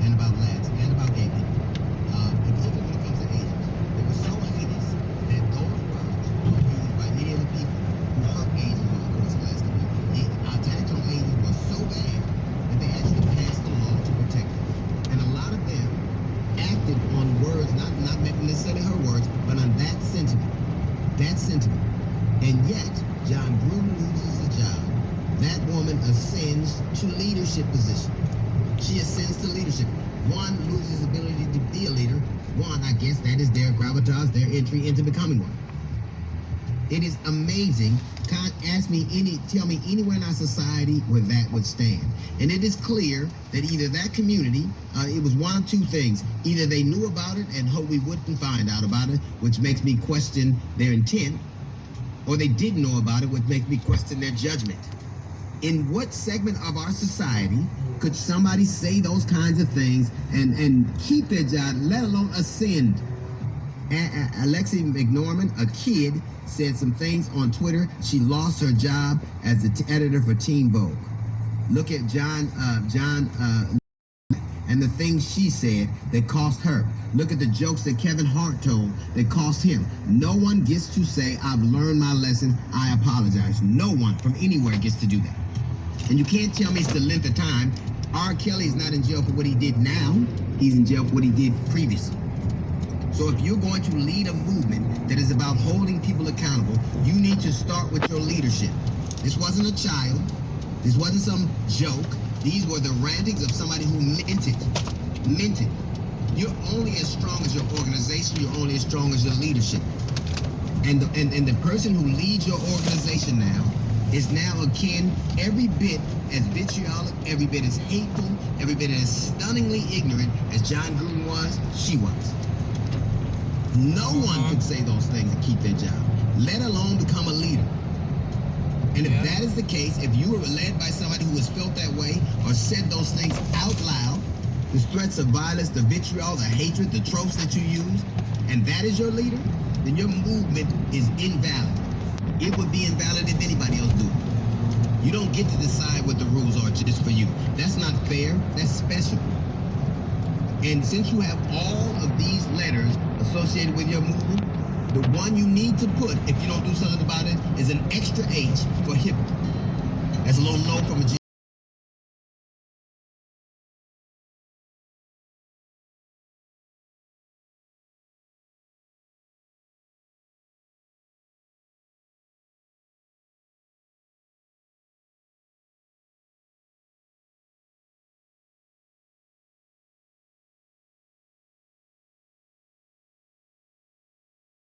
and about blacks and about gay people. In particular when it comes to Asians. They were so heinous that those words were used by many of the people who hurt Asians over the course of the last couple of years. The attacks on Asians were so bad that they actually passed a law to protect them. And a lot of them acted on words, not necessarily her words, but on that sentiment. That sentiment. And yet, John Gruden loses his job. That woman ascends to leadership position. She ascends to leadership. One loses his ability to be a leader. One, I guess that is their gravitas, their entry into becoming one. It is amazing. Can't tell me anywhere in our society where that would stand. And it is clear that either that community, it was one of two things. Either they knew about it and hoped we wouldn't find out about it, which makes me question their intent, or they didn't know about it, which makes me question their judgment. In what segment of our society could somebody say those kinds of things and keep their job, let alone ascend? Alexi McNorman, a kid, said some things on Twitter. She lost her job as the editor for Teen Vogue. Look at John and the things she said that cost her. Look at the jokes that Kevin Hart told that cost him. No one gets to say, I've learned my lesson, I apologize. No one from anywhere gets to do that. And you can't tell me it's the length of time. R. Kelly is not in jail for what he did now. He's in jail for what he did previously. So if you're going to lead a movement that is about holding people accountable, you need to start with your leadership. This wasn't a child. This wasn't some joke. These were the rantings of somebody who meant it. Meant it. You're only as strong as your organization. You're only as strong as your leadership. And the person who leads your organization now is now akin every bit as vitriolic, every bit as hateful, every bit as stunningly ignorant as John Gruden was, she was. No one could say those things and keep their job, let alone become a leader. And if that is the case, if you were led by somebody who has felt that way or said those things out loud, the threats of violence, the vitriol, the hatred, the tropes that you use, and that is your leader, then your movement is invalid. It would be invalid if anybody else do it. You don't get to decide what the rules are just for you. That's not fair. That's special. And since you have all of these letters associated with your movement, the one you need to put, if you don't do something about it, is an extra H for hip. That's a little no from a G.